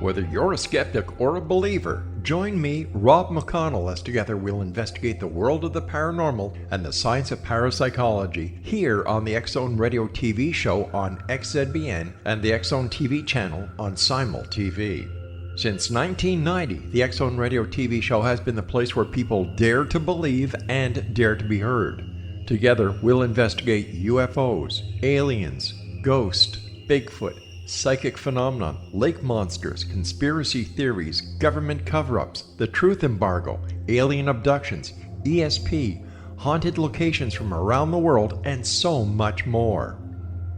Whether you're a skeptic or a believer, join me, Rob McConnell, as together we'll investigate the world of the paranormal and the science of parapsychology here on the X-Zone Radio TV show on XZBN and the X-Zone TV channel on Simul TV. Since 1990, the X-Zone Radio TV show has been the place where people dare to believe and dare to be heard. Together, we'll investigate UFOs, aliens, ghosts, Bigfoot, psychic phenomenon, lake monsters, conspiracy theories, government cover-ups, the truth embargo, alien abductions, ESP, haunted locations from around the world, and so much more.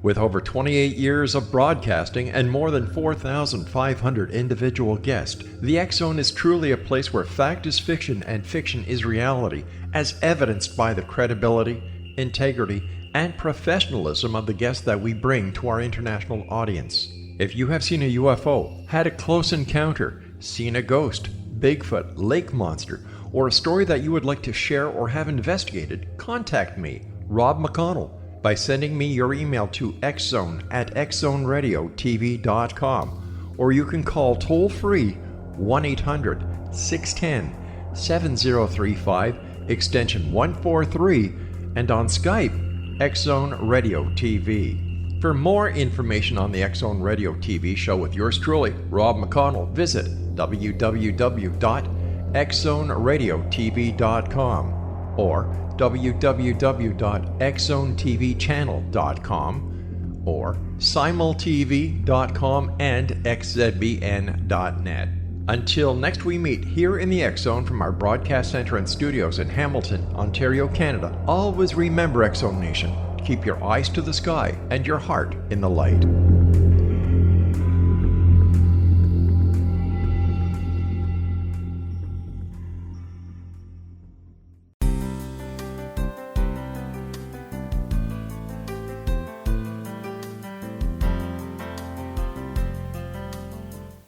With over 28 years of broadcasting and more than 4,500 individual guests, the X-Zone is truly a place where fact is fiction and fiction is reality, as evidenced by the credibility, integrity, and professionalism of the guests that we bring to our international audience. If you have seen a UFO, had a close encounter, seen a ghost, Bigfoot, lake monster, or a story that you would like to share or have investigated, contact me, Rob McConnell, by sending me your email to xzone@xzoneradiotv.com, or you can call toll-free 1-800-610-7035, extension 143, and on Skype, X-Zone Radio TV. For more information on the X-Zone Radio TV show with yours truly, Rob McConnell, visit www.xzoneradiotv.com or www.xzonetvchannel.com or simultv.com and xzbn.net. Until next we meet here in the X-Zone from our broadcast center and studios in Hamilton, Ontario, Canada, always remember, X-Zone Nation, keep your eyes to the sky and your heart in the light.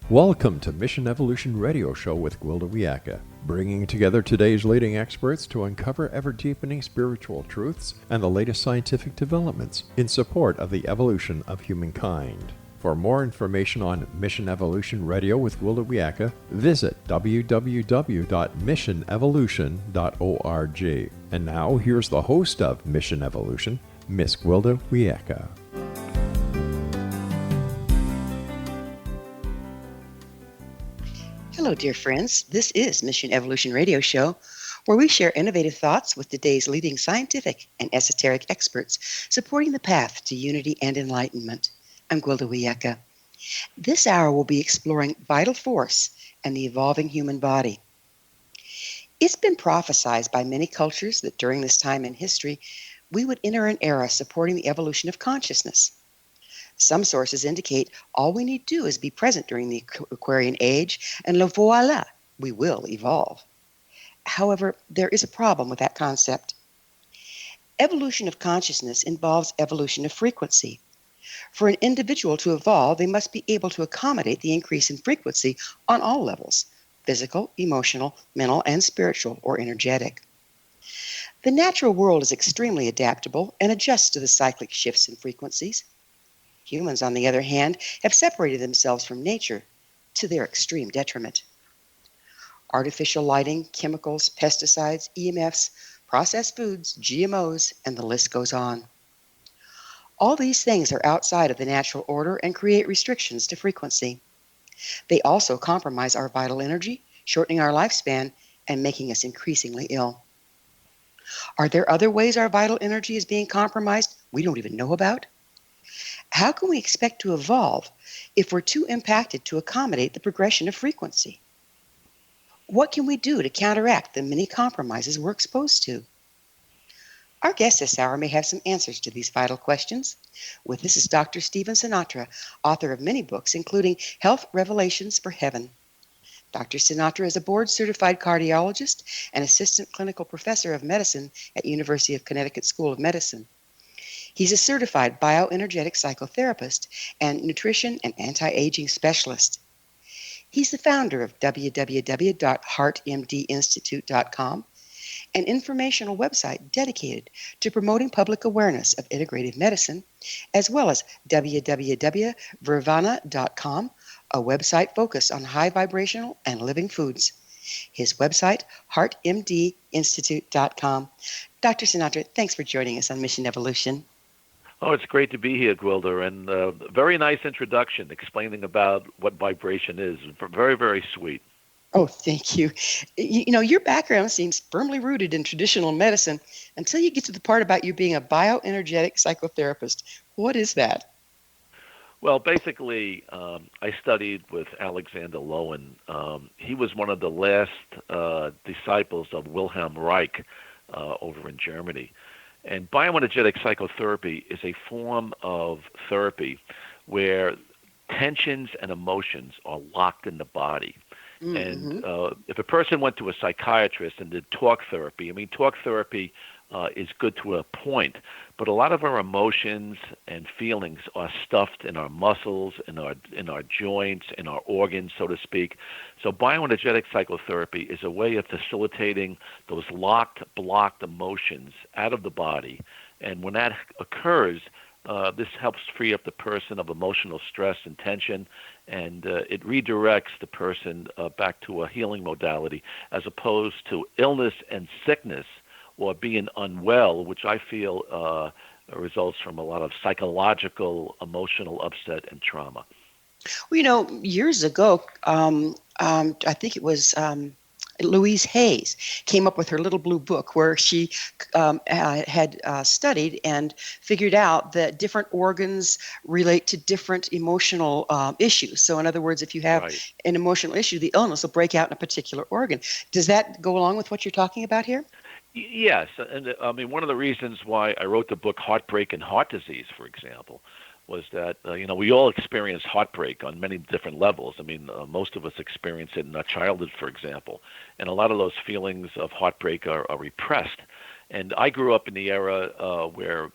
Welcome to Mission Evolution Radio Show with Gwilda Wiyaka, bringing together today's leading experts to uncover ever-deepening spiritual truths and the latest scientific developments in support of the evolution of humankind. For more information on Mission Evolution Radio with Gwilda Wiyaka, visit www.missionevolution.org. And now, here's the host of Mission Evolution, Miss Gwilda Wiyaka. Hello, dear friends. This is Mission Evolution Radio Show, where we share innovative thoughts with today's leading scientific and esoteric experts supporting the path to unity and enlightenment. I'm Gwilda Wiyaka. This hour will be exploring vital force and the evolving human body. It's been prophesied by many cultures that during this time in history, we would enter an era supporting the evolution of consciousness. Some sources indicate all we need to do is be present during the Aquarian Age, and voila, we will evolve. However, there is a problem with that concept. Evolution of consciousness involves evolution of frequency. For an individual to evolve, they must be able to accommodate the increase in frequency on all levels: physical, emotional, mental, and spiritual or energetic. The natural world is extremely adaptable and adjusts to the cyclic shifts in frequencies. Humans, on the other hand, have separated themselves from nature to their extreme detriment. Artificial lighting, chemicals, pesticides, EMFs, processed foods, GMOs, and the list goes on. All these things are outside of the natural order and create restrictions to frequency. They also compromise our vital energy, shortening our lifespan and making us increasingly ill. Are there other ways our vital energy is being compromised we don't even know about? How can we expect to evolve if we're too impacted to accommodate the progression of frequency? What can we do to counteract the many compromises we're exposed to? Our guest this hour may have some answers to these vital questions. With us is Dr. Stephen Sinatra, author of many books, including Health Revelations for Heaven. Dr. Sinatra is a board-certified cardiologist and assistant clinical professor of medicine at University of Connecticut School of Medicine. He's a certified bioenergetic psychotherapist and nutrition and anti-aging specialist. He's the founder of www.heartmdinstitute.com, an informational website dedicated to promoting public awareness of integrative medicine, as well as www.vervana.com, a website focused on high vibrational and living foods. His website, heartmdinstitute.com. Dr. Sinatra, thanks for joining us on Mission Evolution. Oh, it's great to be here, Gwilda, and very nice introduction explaining about what vibration is. Very, very sweet. Oh, thank you. Your background seems firmly rooted in traditional medicine until you get to the part about you being a bioenergetic psychotherapist. What is that? Well, basically, I studied with Alexander Lowen. He was one of the last disciples of Wilhelm Reich over in Germany. And bioenergetic psychotherapy is a form of therapy where tensions and emotions are locked in the body. Mm-hmm. And if a person went to a psychiatrist and did talk therapy, talk therapy is good to a point, but a lot of our emotions and feelings are stuffed in our muscles, in our joints, in our organs, so to speak. So bioenergetic psychotherapy is a way of facilitating those locked, blocked emotions out of the body. And when that occurs, this helps free up the person of emotional stress and tension, and it redirects the person back to a healing modality as opposed to illness and sickness or being unwell, which I feel results from a lot of psychological, emotional upset and trauma. Well, years ago, I think it was Louise Hayes came up with her little blue book where she had studied and figured out that different organs relate to different emotional issues. So in other words, if you have Right. an emotional issue, the illness will break out in a particular organ. Does that go along with what you're talking about here? Yes, and one of the reasons why I wrote the book Heartbreak and Heart Disease, for example, was that we all experience heartbreak on many different levels. Most of us experience it in our childhood, for example, and a lot of those feelings of heartbreak are repressed. And I grew up in the era where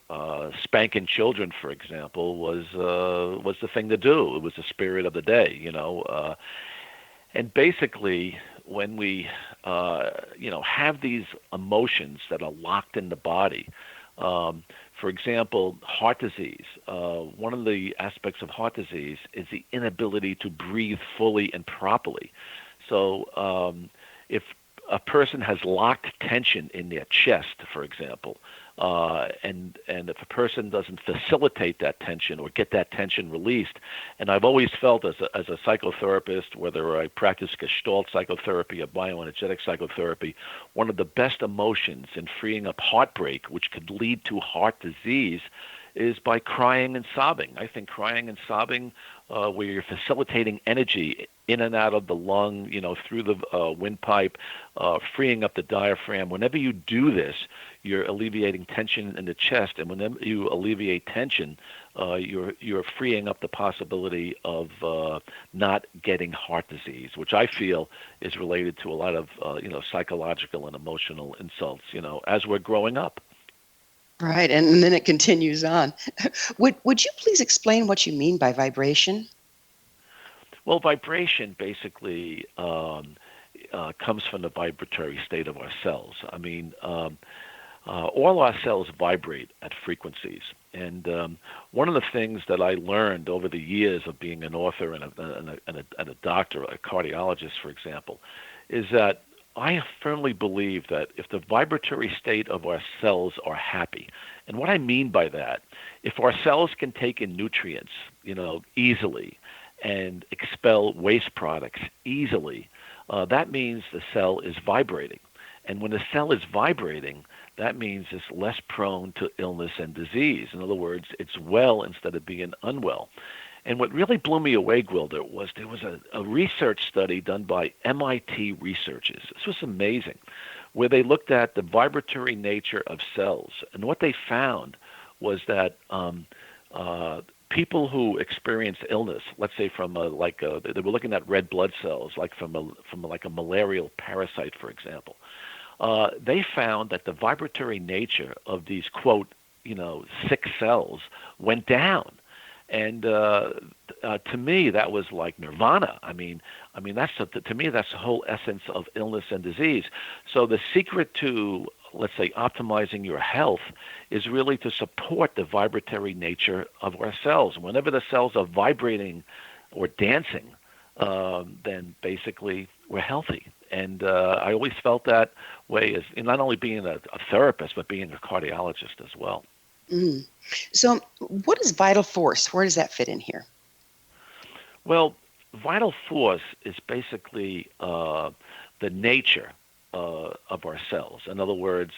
spanking children, for example, was the thing to do. It was the spirit of the day. And basically, when we, have these emotions that are locked in the body, for example, heart disease, one of the aspects of heart disease is the inability to breathe fully and properly. So if a person has locked tension in their chest, for example, and if a person doesn't facilitate that tension or get that tension released, and I've always felt as a psychotherapist, whether I practice Gestalt psychotherapy or bioenergetic psychotherapy, one of the best emotions in freeing up heartbreak, which could lead to heart disease, is by crying and sobbing. I think crying and sobbing, where you're facilitating energy in and out of the lung, through the windpipe, freeing up the diaphragm. Whenever you do this, you're alleviating tension in the chest, and whenever you alleviate tension, you're freeing up the possibility of not getting heart disease, which I feel is related to a lot of psychological and emotional insults, as we're growing up. Right, and then it continues on. Would you please explain what you mean by vibration? Well, vibration basically comes from the vibratory state of our cells. All our cells vibrate at frequencies. And one of the things that I learned over the years of being an author and a doctor, a cardiologist, for example, is that I firmly believe that if the vibratory state of our cells are happy, and what I mean by that, if our cells can take in nutrients, easily, and expel waste products easily, that means the cell is vibrating. And when the cell is vibrating, that means it's less prone to illness and disease. In other words, it's well instead of being unwell. And what really blew me away, Gwilda, was there was a research study done by MIT researchers. This was amazing, where they looked at the vibratory nature of cells. And what they found was that people who experience illness, let's say from they were looking at red blood cells, like from a malarial parasite, for example. They found that the vibratory nature of these, quote, sick cells went down. And to me, that was like nirvana. To me, that's the whole essence of illness and disease. So the secret to, let's say, optimizing your health is really to support the vibratory nature of our cells. Whenever the cells are vibrating or dancing, then basically we're healthy. And I always felt that way as in not only being a therapist, but being a cardiologist as well. Mm. So, what is vital force? Where does that fit in here? Well, vital force is basically the nature of our cells. In other words,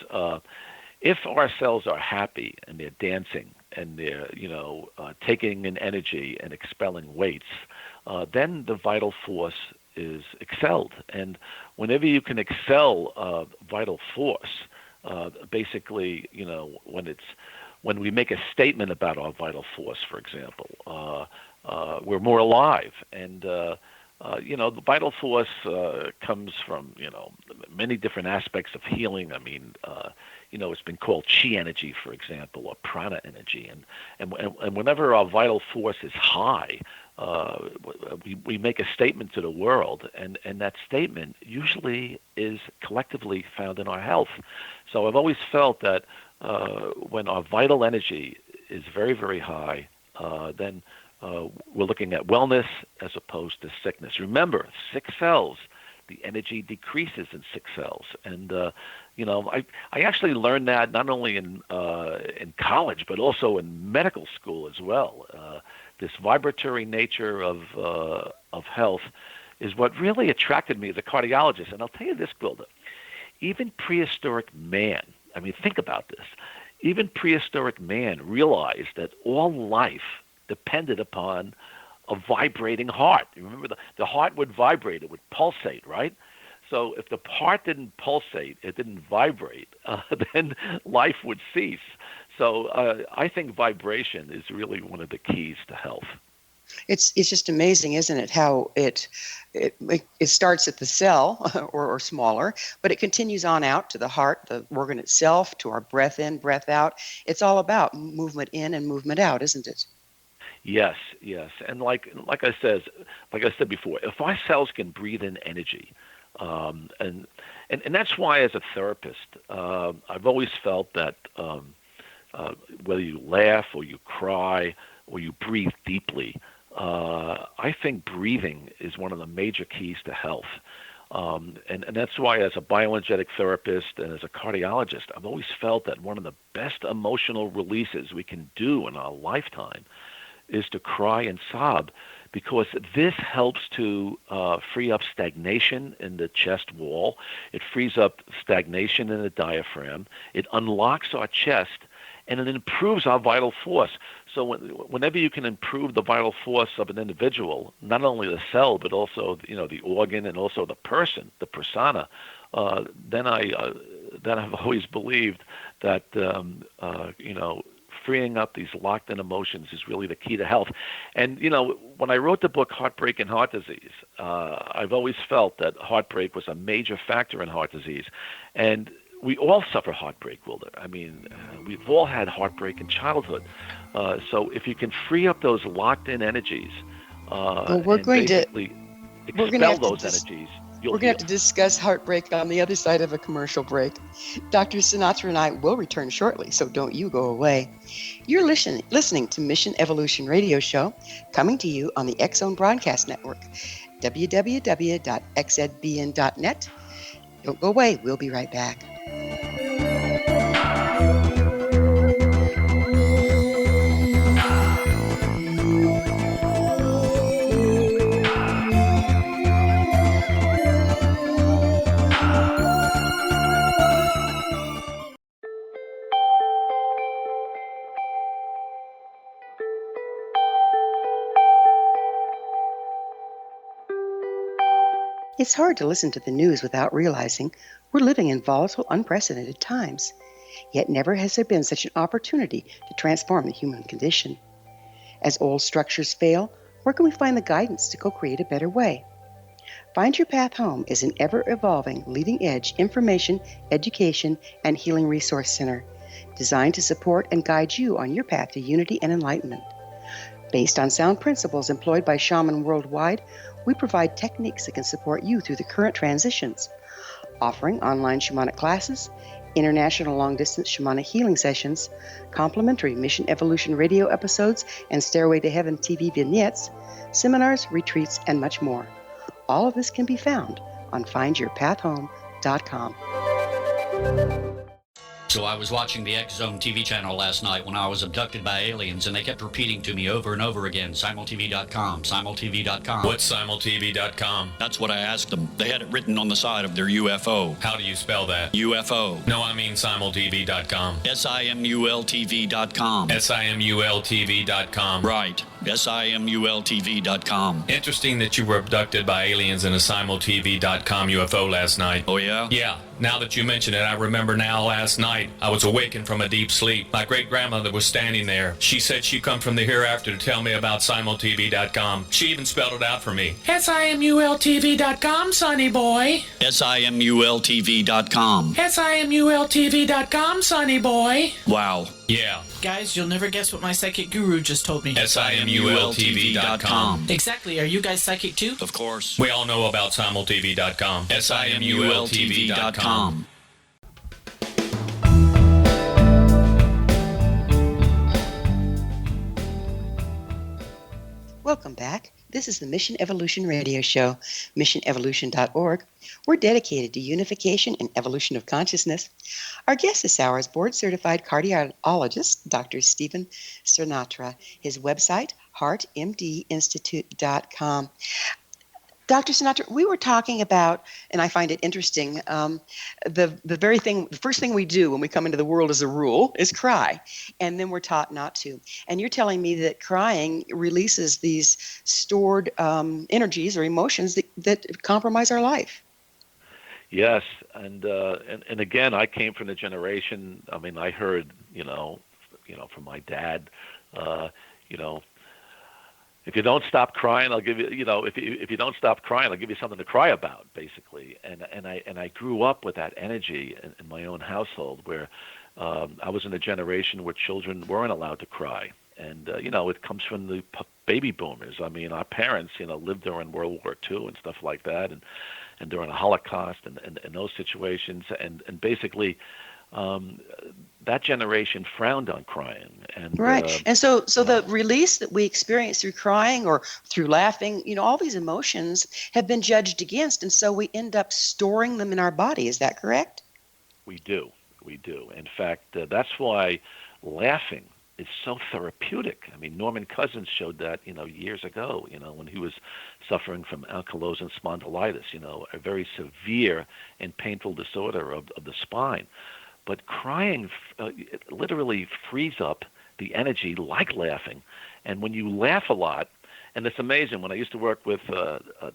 if our cells are happy and they're dancing and they're, taking in energy and expelling weights, then the vital force is excelled. And whenever you can excel vital force, basically, when we make a statement about our vital force, for example, we're more alive. And the vital force comes from many different aspects of healing. I mean, it's been called chi energy, for example, or prana energy, and whenever our vital force is high, we make a statement to the world, and that statement usually is collectively found in our health. So I've always felt that when our vital energy is very, very high, then we're looking at wellness as opposed to sickness. Remember, sick cells, the energy decreases in sick cells. And, I actually learned that not only in college, but also in medical school as well. This vibratory nature of health is what really attracted me as a cardiologist. And I'll tell you this, Gwilda, even prehistoric man, I mean, think about this. Even prehistoric man realized that all life depended upon a vibrating heart. You remember the heart would vibrate, it would pulsate, right? So if the heart didn't pulsate, it didn't vibrate, then life would cease. So I think vibration is really one of the keys to health. It's just amazing, isn't it? How it starts at the cell or smaller, but it continues on out to the heart, the organ itself, to our breath in, breath out. It's all about movement in and movement out, isn't it? Yes, and like I said before, if our cells can breathe in energy, and that's why as a therapist, I've always felt that whether you laugh or you cry or you breathe deeply, I think breathing is one of the major keys to health. And that's why as a bioenergetic therapist and as a cardiologist, I've always felt that one of the best emotional releases we can do in our lifetime is to cry and sob, because this helps to free up stagnation in the chest wall. It frees up stagnation in the diaphragm. It unlocks our chest, and it improves our vital force. So whenever you can improve the vital force of an individual, not only the cell, but also the organ and also the person, the persona, then I've always believed that freeing up these locked-in emotions is really the key to health. And, when I wrote the book Heartbreak and Heart Disease, I've always felt that heartbreak was a major factor in heart disease. And we all suffer heartbreak, Wilder. I mean, we've all had heartbreak in childhood. So if you can free up those locked-in energies we're and going basically expel those energies, we're going to have to discuss heartbreak on the other side of a commercial break. Dr. Sinatra and I will return shortly, so don't you go away. You're listening to Mission Evolution Radio Show, coming to you on the X-Zone Broadcast Network, www.xzbn.net. Don't go away. We'll be right back. It's hard to listen to the news without realizing we're living in volatile, unprecedented times. Yet never has there been such an opportunity to transform the human condition. As old structures fail, where can we find the guidance to co-create a better way? Find Your Path Home is an ever-evolving, leading-edge information, education, and healing resource center designed to support and guide you on your path to unity and enlightenment. Based on sound principles employed by shaman worldwide, we provide techniques that can support you through the current transitions, offering online shamanic classes, international long-distance shamanic healing sessions, complimentary Mission Evolution radio episodes and Stairway to Heaven TV vignettes, seminars, retreats, and much more. All of this can be found on findyourpathhome.com. So I was watching the X Zone TV channel last night when I was abducted by aliens, and they kept repeating to me over and over again, simultv.com, simultv.com. What's simultv.com? That's what I asked them. They had it written on the side of their UFO. How do you spell that? UFO. No, I mean simultv.com. simultv.com. simultv.com. Right. simultv.com. Interesting that you were abducted by aliens in a simultv.com UFO last night. Oh, yeah? Yeah. Now that you mention it, I remember now last night I was awakened from a deep sleep. My great-grandmother was standing there. She said she'd come from the hereafter to tell me about simultv.com. She even spelled it out for me. simultv.com, sonny boy. simultv.com. simultv.com, sonny boy. Wow. Yeah. Guys, you'll never guess what my psychic guru just told me. simultv.com. Exactly. Are you guys psychic too? Of course. We all know about simultv.com. simultv.com. Welcome back. This is the Mission Evolution Radio Show, missionevolution.org. We're dedicated to unification and evolution of consciousness. Our guest this hour is board-certified cardiologist, Dr. Stephen Sinatra. His website, heartmdinstitute.com. Dr. Sinatra, we were talking about, and I find it interesting, the first thing we do when we come into the world as a rule is cry, and then we're taught not to. And you're telling me that crying releases these stored energies or emotions that compromise our life. Yes, and again, I came from the generation. I mean, I heard, from my dad, if you don't stop crying, I'll give you, if you don't stop crying, I'll give you something to cry about, basically. And I grew up with that energy in my own household, where I was in a generation where children weren't allowed to cry. And it comes from the baby boomers. I mean, our parents, lived during World War II and stuff like that, and during the Holocaust and those situations, and basically. That generation frowned on crying, and right. And so the release that we experience through crying or through laughing, all these emotions have been judged against, and so we end up storing them in our body. Is that correct? We do. In fact, that's why laughing is so therapeutic. I mean, Norman Cousins showed that, years ago, when he was suffering from ankylosing spondylitis, a very severe and painful disorder of the spine. But crying it literally frees up the energy like laughing. And when you laugh a lot, and it's amazing, when I used to work with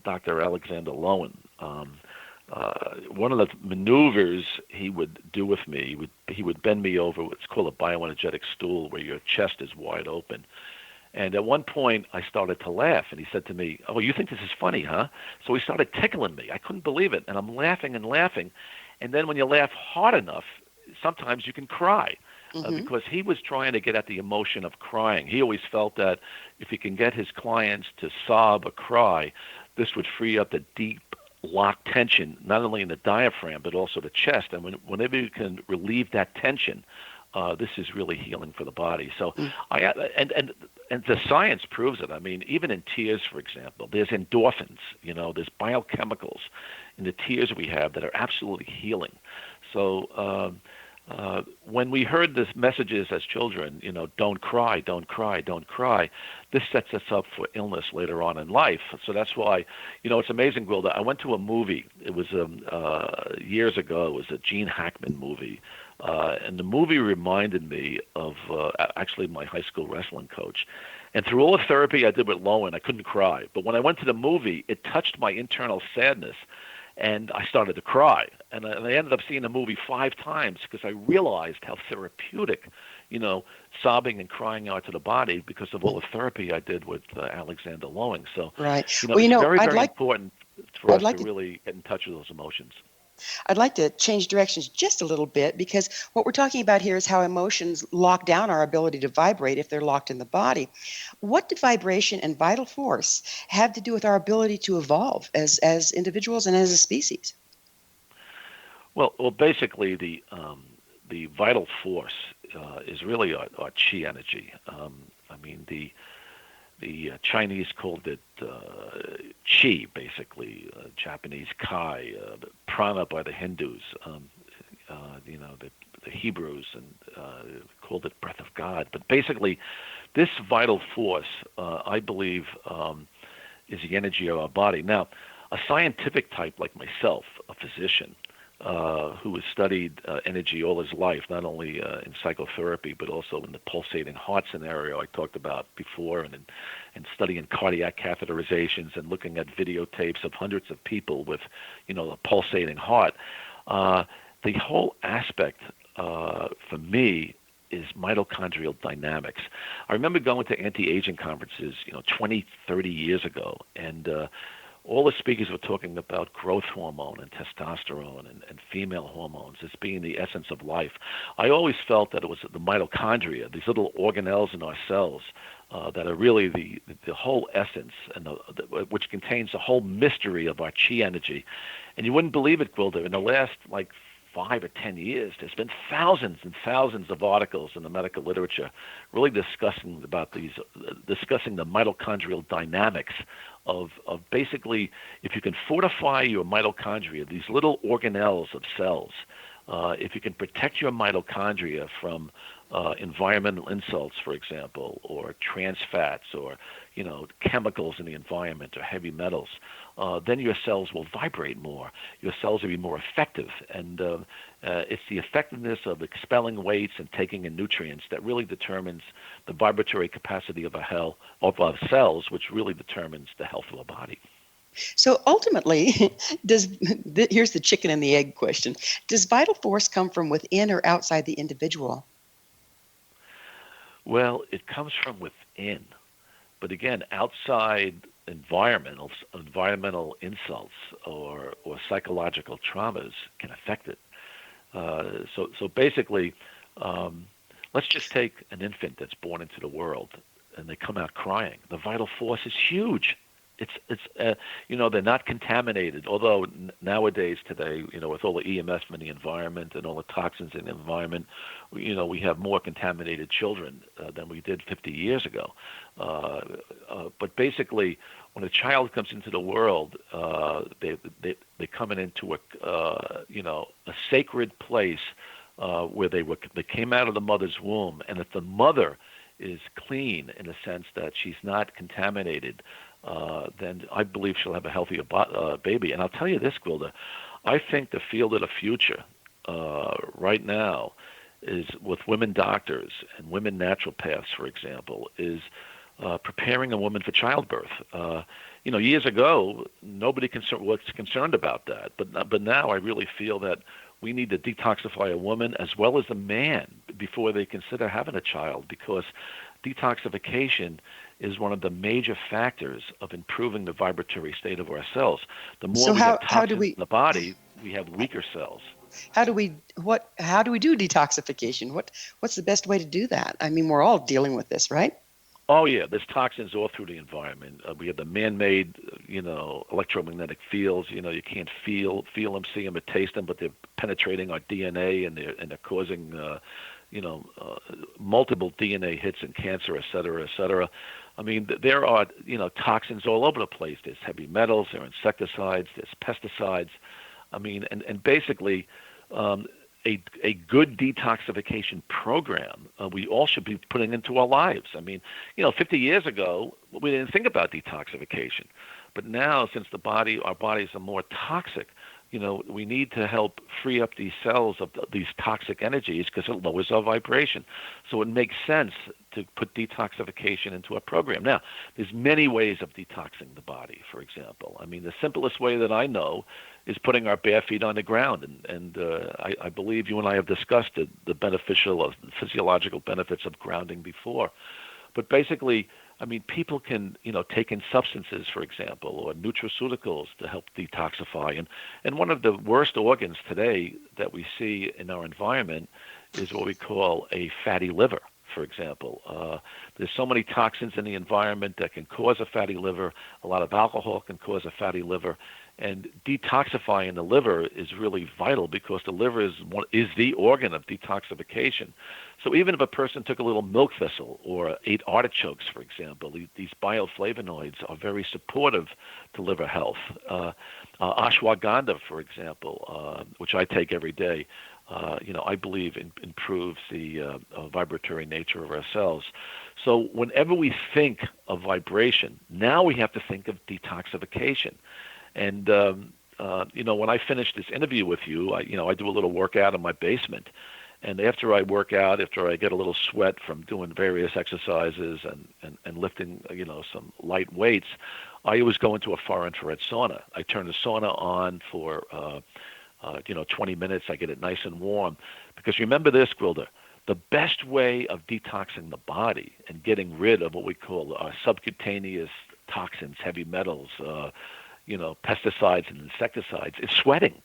Dr. Alexander Lowen, one of the maneuvers he would do with me, he would bend me over what's called a bioenergetic stool, where your chest is wide open. And at one point, I started to laugh, and he said to me, "Oh, you think this is funny, huh?" So he started tickling me. I couldn't believe it, and I'm laughing and laughing. And then when you laugh hard enough, sometimes you can cry, because he was trying to get at the emotion of crying. He always felt that if he can get his clients to sob or cry, this would free up the deep locked tension, not only in the diaphragm, but also the chest. And whenever you can relieve that tension, this is really healing for the body. So and the science proves it. I mean, even in tears, for example, there's endorphins, there's biochemicals in the tears we have that are absolutely healing. So when we heard these messages as children, don't cry, don't cry, don't cry, this sets us up for illness later on in life. So that's why, it's amazing, Gwilda. I went to a movie. It was years ago. It was a Gene Hackman movie. And the movie reminded me of actually my high school wrestling coach. And through all the therapy I did with Lowen, I couldn't cry. But when I went to the movie, it touched my internal sadness. And I started to cry. And I ended up seeing the movie 5 times because I realized how therapeutic, sobbing and crying out to the body, because of all the therapy I did with Alexander Lowen. So, right. It's very, very important for us to really get in touch with those emotions. I'd like to change directions just a little bit, because what we're talking about here is how emotions lock down our ability to vibrate if they're locked in the body. What do vibration and vital force have to do with our ability to evolve as individuals and as a species? Well, basically the vital force is really our chi energy. I mean, the Chinese called it chi, basically, Japanese kai, prana by the Hindus. The Hebrews and called it breath of God. But basically, this vital force, I believe, is the energy of our body. Now, a scientific type like myself, a physician, who has studied energy all his life, not only in psychotherapy, but also in the pulsating heart scenario I talked about before, and studying cardiac catheterizations and looking at videotapes of hundreds of people with, a pulsating heart. The whole aspect for me is mitochondrial dynamics. I remember going to anti-aging conferences, 20, 30 years ago, and all the speakers were talking about growth hormone and testosterone and female hormones as being the essence of life. I always felt that it was the mitochondria, these little organelles in our cells, that are really the whole essence, and which contains the whole mystery of our chi energy. And you wouldn't believe it, Gwilda, in the last 5 or 10 years, there's been thousands and thousands of articles in the medical literature really discussing the mitochondrial dynamics of basically, if you can fortify your mitochondria, these little organelles of cells, if you can protect your mitochondria from environmental insults, for example, or trans fats, or chemicals in the environment, or heavy metals, then your cells will vibrate more. Your cells will be more effective, and it's the effectiveness of expelling weights and taking in nutrients that really determines the vibratory capacity of our cells, which really determines the health of our body. So ultimately, here's the chicken and the egg question. Does vital force come from within or outside the individual? Well, it comes from within. But again, outside environmental insults or psychological traumas can affect it. So basically, let's just take an infant that's born into the world and they come out crying. The vital force is huge. They're not contaminated. Although nowadays, today, with all the EMF in the environment and all the toxins in the environment, we have more contaminated children than we did 50 years ago. But basically, when a child comes into the world, they come into a sacred place where they came out of the mother's womb, and if the mother is clean in the sense that she's not contaminated, then I believe she'll have a healthier baby. And I'll tell you this, Gwilda, I think the field of the future right now is with women doctors and women naturopaths, for example, is preparing a woman for childbirth. Years ago, nobody was concerned about that, but now I really feel that we need to detoxify a woman as well as a man before they consider having a child, because detoxification is one of the major factors of improving the vibratory state of our cells. The more we have toxins in the body, we have weaker cells. How do we do detoxification? What's the best way to do that? I mean, we're all dealing with this, right? Oh yeah, there's toxins all through the environment. We have the man-made, electromagnetic fields. You can't feel them, see them, or taste them, but they're penetrating our DNA, and they're causing, multiple DNA hits and cancer, et cetera, et cetera. I mean, there are, toxins all over the place. There's heavy metals, there are insecticides, there's pesticides. I mean, and basically, a good detoxification program we all should be putting into our lives. I mean, 50 years ago, we didn't think about detoxification. But now, since our bodies are more toxic, we need to help free up these cells of these toxic energies, because it lowers our vibration. So it makes sense to put detoxification into a program. Now, there's many ways of detoxing the body, for example. I mean, the simplest way that I know is putting our bare feet on the ground. And I believe you and I have discussed the physiological benefits of grounding before. But basically, I mean, people can, take in substances, for example, or nutraceuticals to help detoxify. And one of the worst organs today that we see in our environment is what we call a fatty liver, for example. There's so many toxins in the environment that can cause a fatty liver. A lot of alcohol can cause a fatty liver. And detoxifying the liver is really vital because the liver is the organ of detoxification. So even if a person took a little milk thistle or ate artichokes, for example, these bioflavonoids are very supportive to liver health. Ashwagandha, for example, which I take every day, I believe improves the vibratory nature of our cells. So whenever we think of vibration, now we have to think of detoxification. And when I finish this interview with you, I do a little workout in my basement. And after I work out, after I get a little sweat from doing various exercises and lifting, some light weights, I always go into a far infrared sauna. I turn the sauna on for 20 minutes. I get it nice and warm. Because remember this, Gwilda, the best way of detoxing the body and getting rid of what we call subcutaneous toxins, heavy metals, pesticides and insecticides is sweating.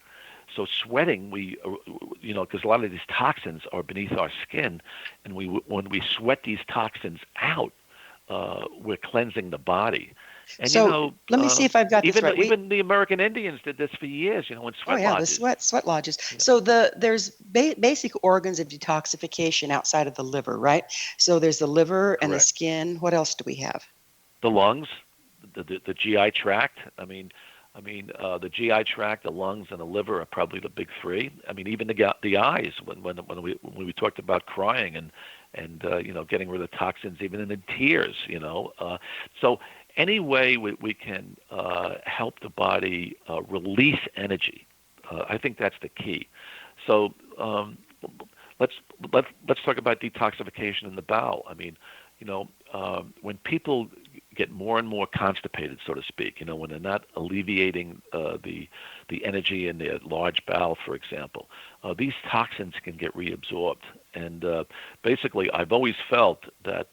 So sweating, because a lot of these toxins are beneath our skin, and when we sweat these toxins out, we're cleansing the body. And so let me see if I've got this right. Even the American Indians did this for years, in sweat lodges. The sweat lodges. Yeah. So there's basic organs of detoxification outside of the liver, right? So there's the liver and the skin. What else do we have? The lungs, the GI tract. The GI tract, the lungs, and the liver are probably the big three. Even the eyes. When we talked about crying and getting rid of toxins, even in the tears. So any way we can help the body release energy, I think that's the key. So let's talk about detoxification in the bowel. When people get more and more constipated, so to speak, when they're not alleviating the energy in their large bowel, for example, these toxins can get reabsorbed. And basically, I've always felt that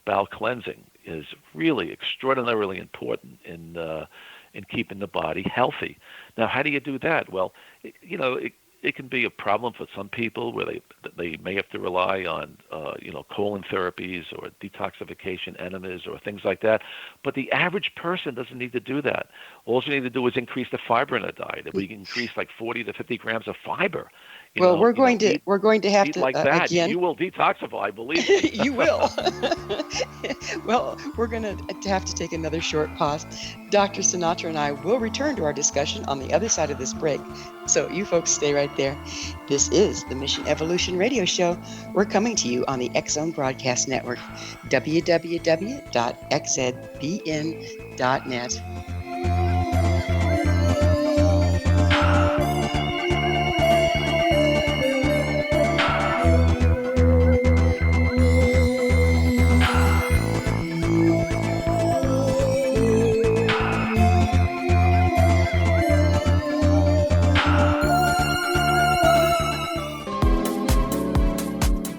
bowel cleansing is really extraordinarily important in keeping the body healthy. Now, how do you do that? Well, it can be a problem for some people where they may have to rely on colon therapies or detoxification enemas or things like that. But the average person doesn't need to do that. All you need to do is increase the fiber in their diet. If we can increase like 40 to 50 grams of fiber, we're going to have to like that. Again. You will detoxify, believe me. You will. Well, we're going to have to take another short pause. Dr. Sinatra and I will return to our discussion on the other side of this break. So you folks stay right there. This is the Mission Evolution Radio Show. We're coming to you on the X-Zone Broadcast Network, www.xzbn.net.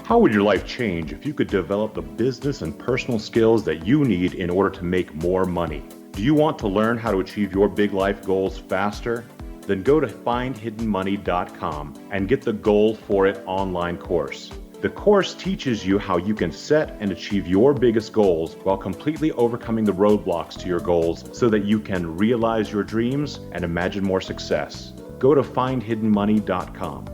How would your life change if you could develop the business and personal skills that you need in order to make more money? Do you want to learn how to achieve your big life goals faster? Then go to findhiddenmoney.com and get the Goal for It online course. The course teaches you how you can set and achieve your biggest goals while completely overcoming the roadblocks to your goals so that you can realize your dreams and imagine more success. Go to findhiddenmoney.com.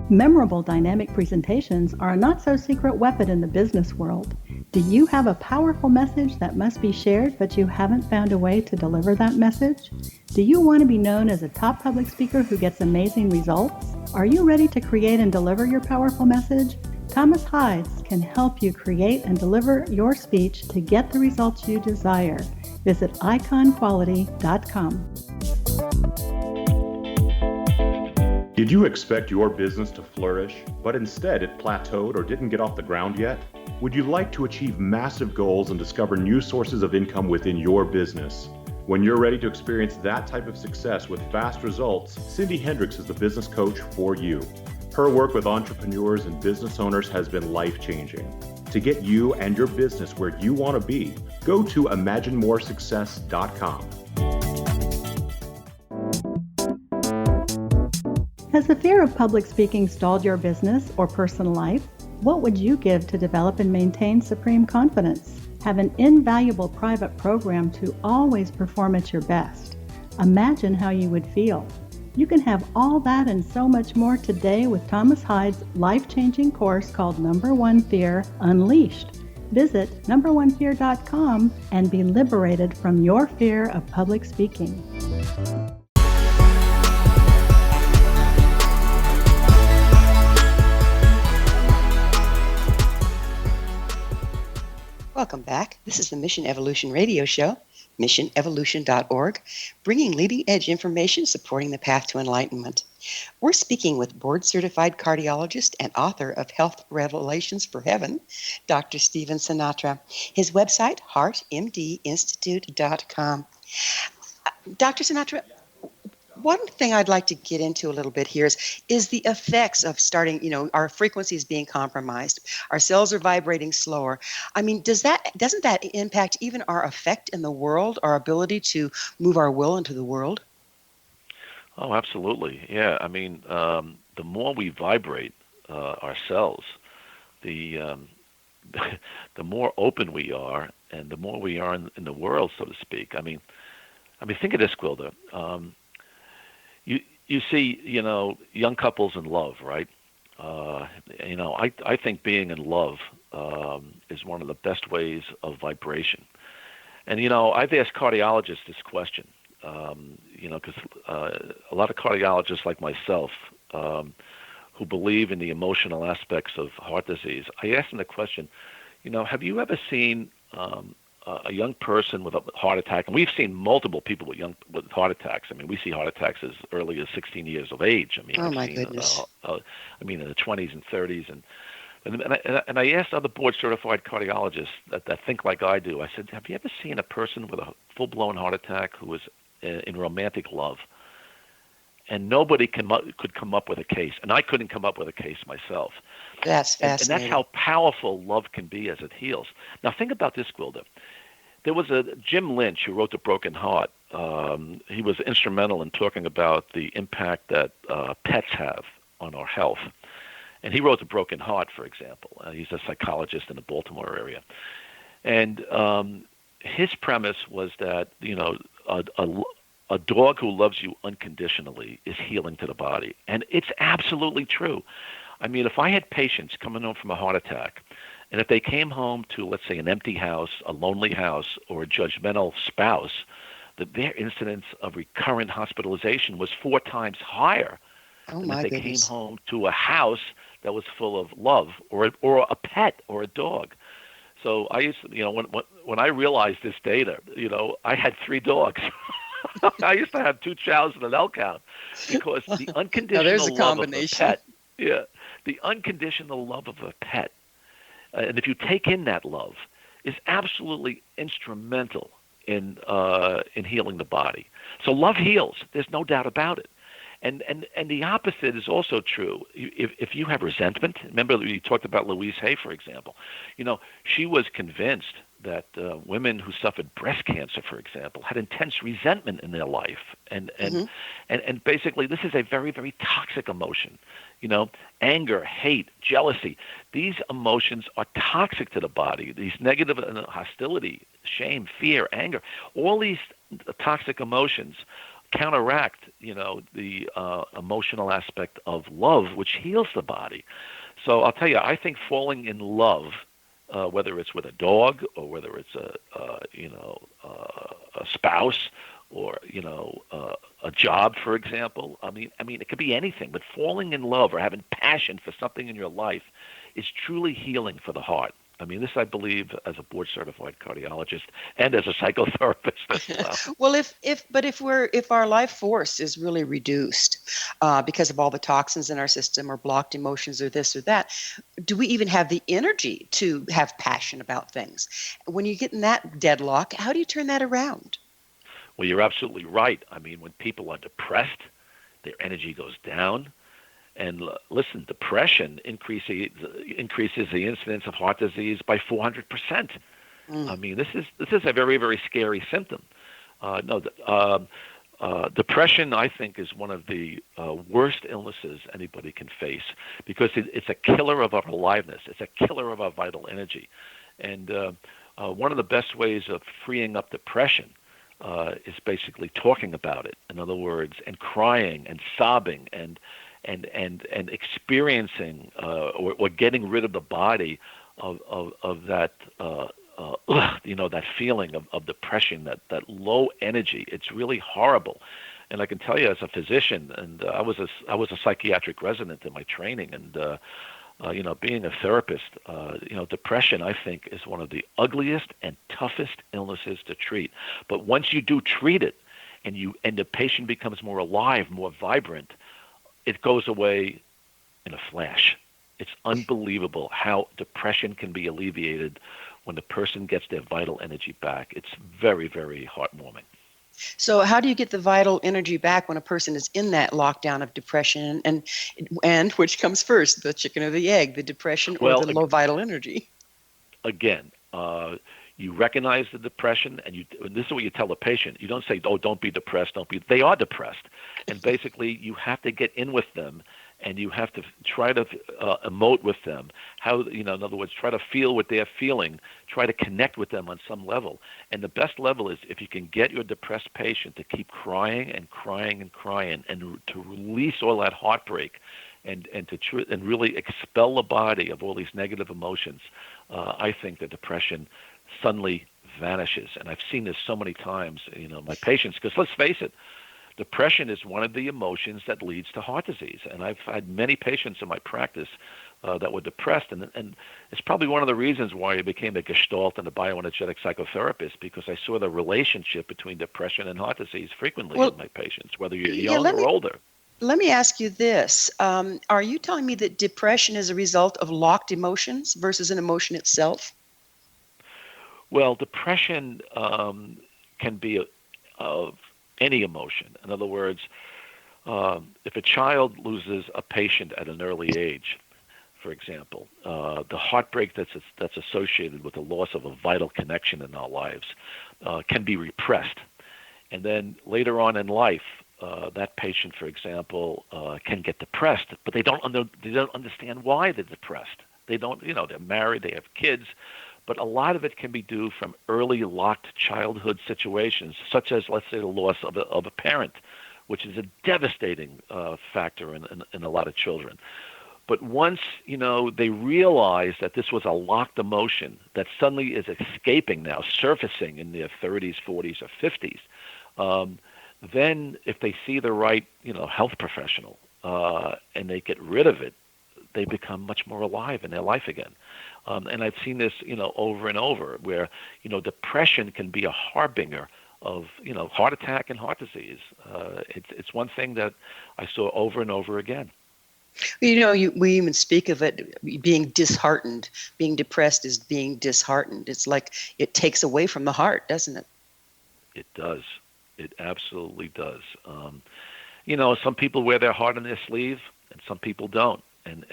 Memorable dynamic presentations are a not-so-secret weapon in the business world. Do you have a powerful message that must be shared, but you haven't found a way to deliver that message? Do you want to be known as a top public speaker who gets amazing results? Are you ready to create and deliver your powerful message? Thomas Hides can help you create and deliver your speech to get the results you desire. Visit iconquality.com. Did you expect your business to flourish, but instead it plateaued or didn't get off the ground yet? Would you like to achieve massive goals and discover new sources of income within your business? When you're ready to experience that type of success with fast results, Cindy Hendricks is the business coach for you. Her work with entrepreneurs and business owners has been life-changing. To get you and your business where you want to be, go to imaginemoresuccess.com. Has the fear of public speaking stalled your business or personal life? What would you give to develop and maintain supreme confidence? Have an invaluable private program to always perform at your best. Imagine how you would feel. You can have all that and so much more today with Thomas Hyde's life-changing course called Number One Fear Unleashed. Visit numberonefear.com and be liberated from your fear of public speaking. Welcome back. This is the Mission Evolution Radio Show, missionevolution.org, bringing leading-edge information supporting the path to enlightenment. We're speaking with board-certified cardiologist and author of Health Revelations for Heaven, Dr. Stephen Sinatra. His website, heartmdinstitute.com. Dr. Sinatra, one thing I'd like to get into a little bit here is the effects of starting, our frequencies being compromised. Our cells are vibrating slower. I mean, doesn't that impact even our effect in the world, our ability to move our will into the world? Oh, absolutely. Yeah. I mean, the more we vibrate our cells, the more open we are, and the more we are in the world, so to speak. I mean, think of this, Gwilda. You see, young couples in love, right? I think being in love is one of the best ways of vibration. And, I've asked cardiologists this question, because a lot of cardiologists like myself who believe in the emotional aspects of heart disease, I asked them the question, have you ever seen a young person with a heart attack? And we've seen multiple people with heart attacks. I mean, we see heart attacks as early as 16 years of age. I mean, oh my goodness. In the 20s and 30s, and I asked other board-certified cardiologists that think like I do. I said, have you ever seen a person with a full-blown heart attack who was in romantic love? And nobody could come up with a case, and I couldn't come up with a case myself. That's fascinating. And that's how powerful love can be as it heals. Now, think about this, Gwilda. There was a Jim Lynch who wrote The Broken Heart. He was instrumental in talking about the impact that pets have on our health. And he wrote The Broken Heart, for example. He's a psychologist in the Baltimore area. And his premise was that, a dog who loves you unconditionally is healing to the body. And it's absolutely true. I mean, if I had patients coming home from a heart attack, and if they came home to, let's say, an empty house, a lonely house, or a judgmental spouse, that their incidence of recurrent hospitalization was 4 times higher than if they came home to a house that was full of love, or a pet, or a dog. So I used to, when I realized this data, I had 3 dogs. I used to have 2 chows and an elk hound, because the unconditional love of a pet, the unconditional love of a pet, and if you take in that love, is absolutely instrumental in healing the body. So love heals. There's no doubt about it. And the opposite is also true. If you have resentment, remember we talked about Louise Hay, for example. She was convinced that women who suffered breast cancer, for example, had intense resentment in their life, and basically this is a very, very toxic emotion. Anger, hate, jealousy. These emotions are toxic to the body. These negative hostility, shame, fear, anger, all these toxic emotions counteract, the emotional aspect of love, which heals the body. So I'll tell you, I think falling in love, whether it's with a dog or whether it's a spouse or a job, for example. I mean, it could be anything, but falling in love or having passion for something in your life is truly healing for the heart. I mean, this I believe as a board-certified cardiologist and as a psychotherapist as well. Well, if our life force is really reduced because of all the toxins in our system or blocked emotions or this or that, do we even have the energy to have passion about things? When you get in that deadlock, how do you turn that around? Well, you're absolutely right. I mean, when people are depressed, their energy goes down. And listen, depression increases the incidence of heart disease by 400%. I mean, this is a very, very scary symptom. Depression, I think, is one of the worst illnesses anybody can face, because it's a killer of our aliveness. It's a killer of our vital energy. And one of the best ways of freeing up depression is basically talking about it. In other words, and crying and sobbing and experiencing or getting rid of the body of that that feeling of depression, that low energy. It's really horrible. And I can tell you, as a physician, and I was a psychiatric resident in my training, and being a therapist, depression, I think, is one of the ugliest and toughest illnesses to treat. But once you do treat it, and the patient becomes more alive, more vibrant, it goes away in a flash. It's unbelievable how depression can be alleviated when the person gets their vital energy back. It's very, very heartwarming. So how do you get the vital energy back when a person is in that lockdown of depression, and which comes first, the chicken or the egg, the depression or the low vital energy? Again, you recognize the depression, and this is what you tell the patient. You don't say, "Oh, don't be depressed, don't be." They are depressed, and basically you have to get in with them, and you have to try to emote with them. In other words, try to feel what they're feeling, try to connect with them on some level. And the best level is if you can get your depressed patient to keep crying and crying and crying, and to release all that heartbreak, and really expel the body of all these negative emotions. I think the depression suddenly vanishes, and I've seen this so many times. My patients, because let's face it, depression is one of the emotions that leads to heart disease. And I've had many patients in my practice that were depressed. And it's probably one of the reasons why I became a Gestalt and a bioenergetic psychotherapist, because I saw the relationship between depression and heart disease frequently in my patients, whether you're young or older. Let me ask you this. Are you telling me that depression is a result of locked emotions versus an emotion itself? Well, depression can be of any emotion. In other words, if a child loses a patient at an early age, for example, the heartbreak that's associated with the loss of a vital connection in our lives can be repressed. And then later on in life, that patient, for example, can get depressed, but they don't understand why they're depressed. They don't, they're married, they have kids, but a lot of it can be due from early locked childhood situations, such as, let's say, the loss of a parent, which is a devastating factor in a lot of children. But once, they realize that this was a locked emotion that suddenly is escaping now, surfacing in their 30s, 40s, or 50s, then if they see the right, health professional and they get rid of it, they become much more alive in their life again. And I've seen this, over and over, where, depression can be a harbinger of, heart attack and heart disease. It's one thing that I saw over and over again. We even speak of it being disheartened. Being depressed is being disheartened. It's like it takes away from the heart, doesn't it? It does. It absolutely does. Some people wear their heart on their sleeve, and some people don't. And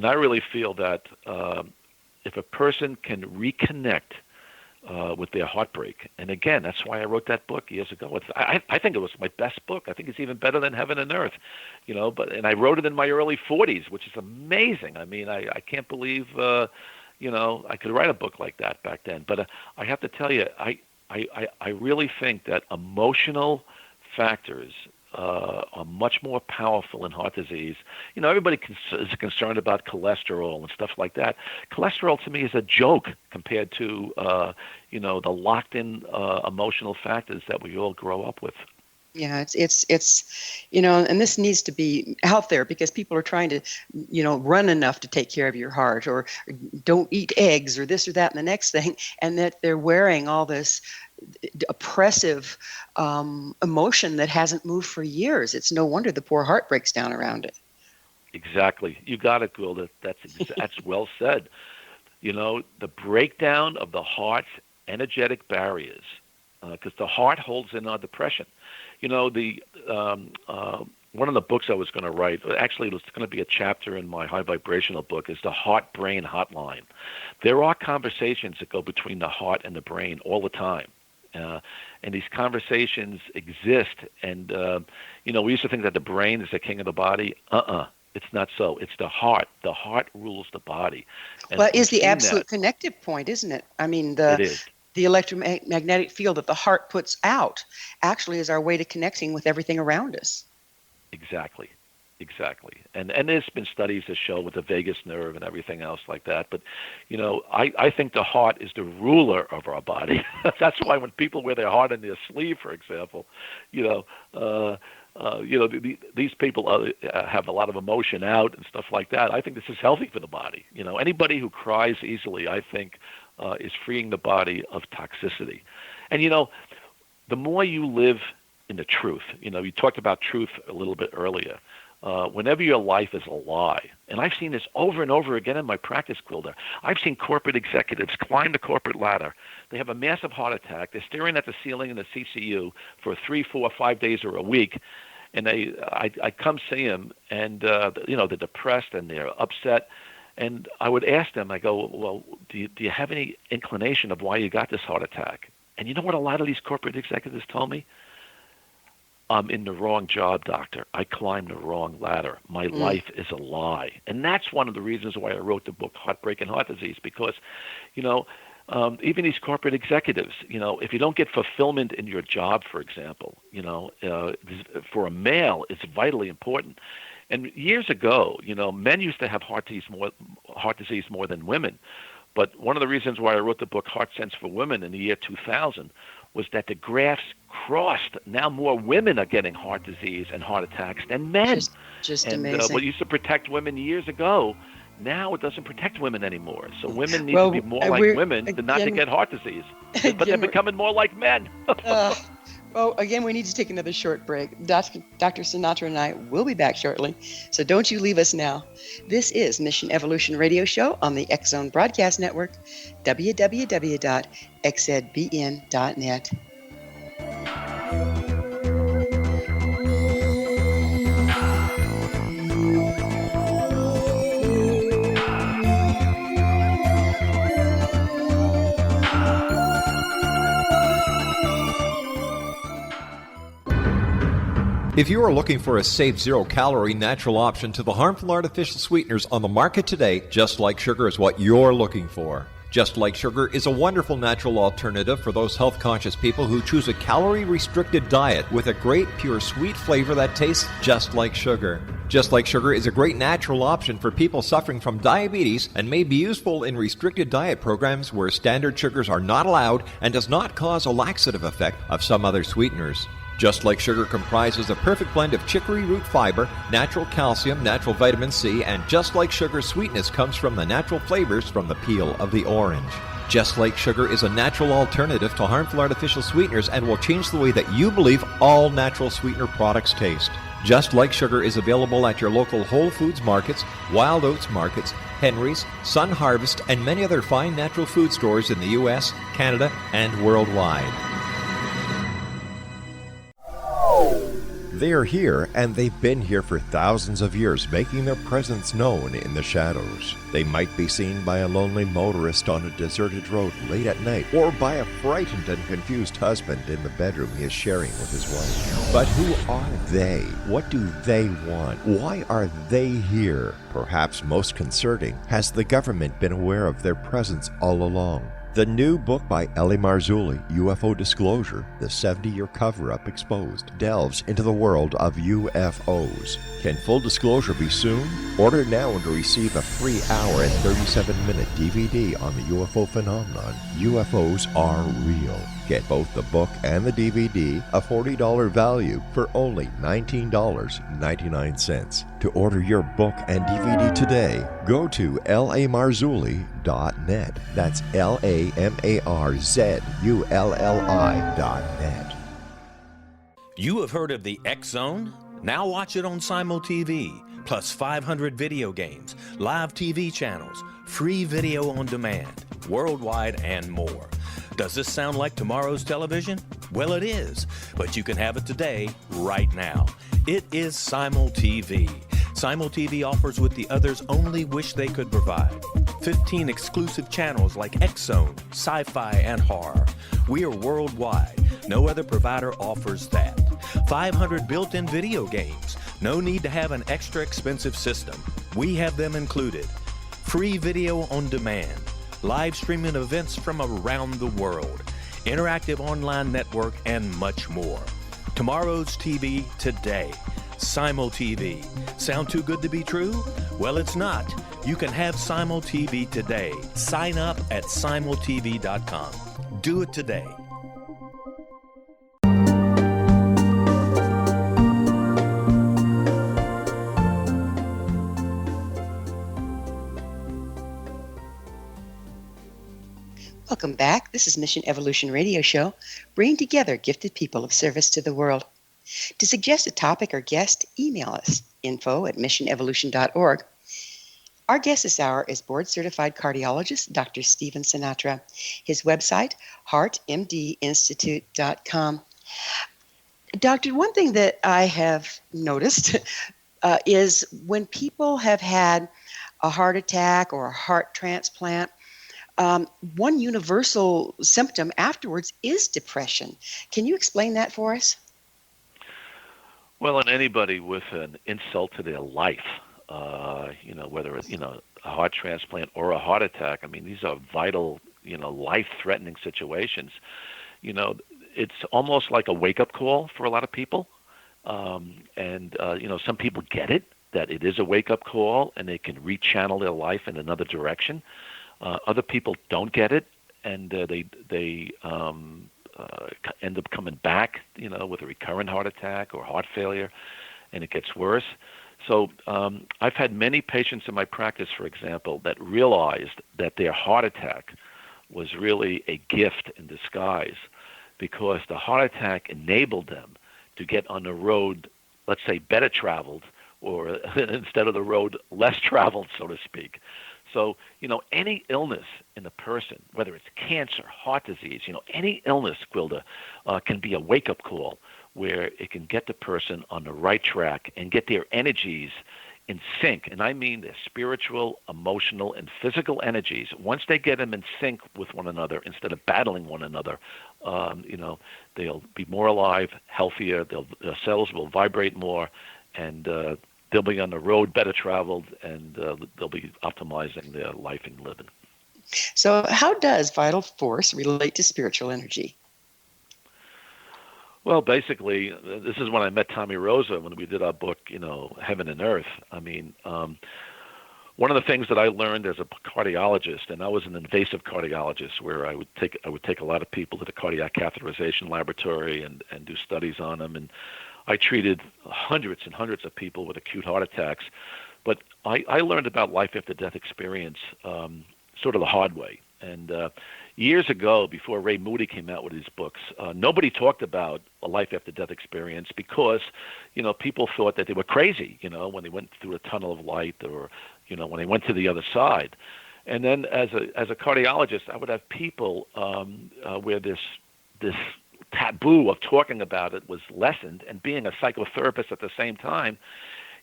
I really feel that if a person can reconnect with their heartbreak, and again, that's why I wrote that book years ago. I think it was my best book. I think it's even better than Heaven and Earth, and I wrote it in my early 40s, which is amazing. I mean, I can't believe, I could write a book like that back then. But I have to tell you, I really think that emotional factors are much more powerful in heart disease. Everybody is concerned about cholesterol and stuff like that. Cholesterol to me is a joke compared to, the locked-in emotional factors that we all grow up with. Yeah, it's and this needs to be out there, because people are trying to, run enough to take care of your heart, or don't eat eggs, or this or that and the next thing, and that they're wearing all this oppressive emotion that hasn't moved for years. It's no wonder the poor heart breaks down around it. Exactly. You got it, Gwilda. That's well said. The breakdown of the heart's energetic barriers, because the heart holds in our depression. One of the books I was going to write, actually it was going to be a chapter in my high vibrational book, is the heart-brain hotline. There are conversations that go between the heart and the brain all the time. And these conversations exist. And, we used to think that the brain is the king of the body. It's not so. It's the heart. The heart rules the body. And Well, is we've the seen absolute that. connective point, isn't it? I mean, It is. the electromagnetic field that the heart puts out actually is our way to connecting with everything around us. Exactly. And there's been studies that show with the vagus nerve and everything else like that. But, I think the heart is the ruler of our body. That's why when people wear their heart in their sleeve, for example, these people have a lot of emotion out and stuff like that. I think this is healthy for the body. Anybody who cries easily, I think, is freeing the body of toxicity. And, the more you live in the truth, you talked about truth a little bit earlier. Whenever your life is a lie, and I've seen this over and over again in my practice, Quilter. I've seen corporate executives climb the corporate ladder. They have a massive heart attack. They're staring at the ceiling in the CCU for 3, 4, 5 days or a week, and I come see them, and they're depressed and they're upset. And I would ask them, I go, well, do you have any inclination of why you got this heart attack? And you know what a lot of these corporate executives told me? I'm in the wrong job, doctor. I climbed the wrong ladder. My life is a lie. And that's one of the reasons why I wrote the book, Heartbreak and Heart Disease, because, even these corporate executives, if you don't get fulfillment in your job, for example, for a male, it's vitally important. And years ago, men used to have heart disease more than women. But one of the reasons why I wrote the book, Heart Sense for Women, in the year 2000, was that the graphs crossed. Now more women are getting heart disease and heart attacks than men. Just and, amazing. What used to protect women years ago, now it doesn't protect women anymore. So women need to be more like women than not to get heart disease. But they're becoming more like men. Well, again, we need to take another short break. Dr. Sinatra and I will be back shortly, so don't you leave us now. This is Mission Evolution Radio Show on the X-Zone Broadcast Network, www.xzbn.net. If you are looking for a safe, zero-calorie natural option to the harmful artificial sweeteners on the market today, Just Like Sugar is what you're looking for. Just Like Sugar is a wonderful natural alternative for those health-conscious people who choose a calorie-restricted diet with a great, pure, sweet flavor that tastes just like sugar. Just Like Sugar is a great natural option for people suffering from diabetes and may be useful in restricted diet programs where standard sugars are not allowed and does not cause a laxative effect of some other sweeteners. Just Like Sugar comprises a perfect blend of chicory root fiber, natural calcium, natural vitamin C, and Just Like Sugar's sweetness comes from the natural flavors from the peel of the orange. Just Like Sugar is a natural alternative to harmful artificial sweeteners and will change the way that you believe all natural sweetener products taste. Just Like Sugar is available at your local Whole Foods markets, Wild Oats markets, Henry's, Sun Harvest, and many other fine natural food stores in the U.S., Canada, and worldwide. They are here, and they've been here for thousands of years, making their presence known in the shadows. They might be seen by a lonely motorist on a deserted road late at night, or by a frightened and confused husband in the bedroom he is sharing with his wife. But who are they? What do they want? Why are they here? Perhaps most concerning, has the government been aware of their presence all along? The new book by Ellie Marzulli, UFO Disclosure, the 70-year cover-up exposed, delves into the world of UFOs. Can full disclosure be soon? Order now and receive a free hour and 37-minute DVD on the UFO phenomenon. UFOs are real. Get both the book and the DVD, a $40 value, for only $19.99. To order your book and DVD today, go to lamarzulli.net. That's LAMARZULLI.net. You have heard of the X-Zone? Now watch it on Simul TV, plus 500 video games, live TV channels, free video on demand, worldwide, and more. Does this sound like tomorrow's television? Well, it is, but you can have it today, right now. It is Simul TV. Simul TV offers what the others only wish they could provide. 15 exclusive channels like X-Zone, Sci-Fi, and Horror. We are worldwide. No other provider offers that. 500 built-in video games, No need to have an extra expensive system. We have them included. Free video on demand, live streaming events from around the world, interactive online network, and much more. Tomorrow's TV today. Simul TV. Sound too good to be true? Well, it's not. You can have Simul TV today. Sign up at simultv.com. Do it today. Welcome back. This is Mission Evolution Radio Show, bringing together gifted people of service to the world. To suggest a topic or guest, email us, info@missionevolution.org. Our guest this hour is board-certified cardiologist Dr. Stephen Sinatra. His website, heartmdinstitute.com. Doctor, one thing that I have noticed is when people have had a heart attack or a heart transplant, one universal symptom afterwards is depression. Can you explain that for us? Well, in anybody with an insult to their life, whether it's, a heart transplant or a heart attack, I mean, these are vital, life-threatening situations. It's almost like a wake-up call for a lot of people. Some people get it, that it is a wake-up call, and they can rechannel their life in another direction. Other people don't get it, and they end up coming back, with a recurrent heart attack or heart failure, and it gets worse. So I've had many patients in my practice, for example, that realized that their heart attack was really a gift in disguise, because the heart attack enabled them to get on the road, let's say, better traveled, or instead of the road, less traveled, so to speak. So, any illness in a person, whether it's cancer, heart disease, any illness, Gwilda, can be a wake-up call where it can get the person on the right track and get their energies in sync. And I mean their spiritual, emotional, and physical energies. Once they get them in sync with one another, instead of battling one another, they'll be more alive, healthier, their cells will vibrate more, and they'll be on the road better traveled, and they'll be optimizing their life and living. So how does vital force relate to spiritual energy? Well, basically, this is when I met Tommy Rosa when we did our book, Heaven and Earth. I mean, one of the things that I learned as a cardiologist, and I was an invasive cardiologist, where I would take a lot of people to the cardiac catheterization laboratory and do studies on them, and I treated hundreds and hundreds of people with acute heart attacks. But I learned about life after death experience sort of the hard way. And years ago, before Ray Moody came out with his books, nobody talked about a life after death experience, because, people thought that they were crazy, when they went through a tunnel of light, or, when they went to the other side. And then as a cardiologist, I would have people where this taboo of talking about it was lessened, and being a psychotherapist at the same time,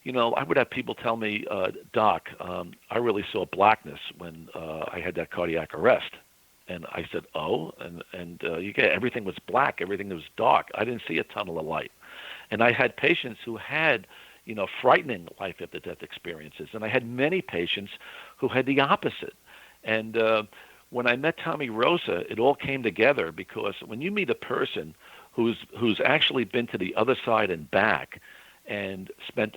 I would have people tell me, Doc, I really saw blackness when I had that cardiac arrest. And I said, oh, and everything was black, everything was dark. I didn't see a tunnel of light. And I had patients who had, frightening life after death experiences. And I had many patients who had the opposite. And when I met Tommy Rosa, it all came together, because when you meet a person who's actually been to the other side and back, and spent,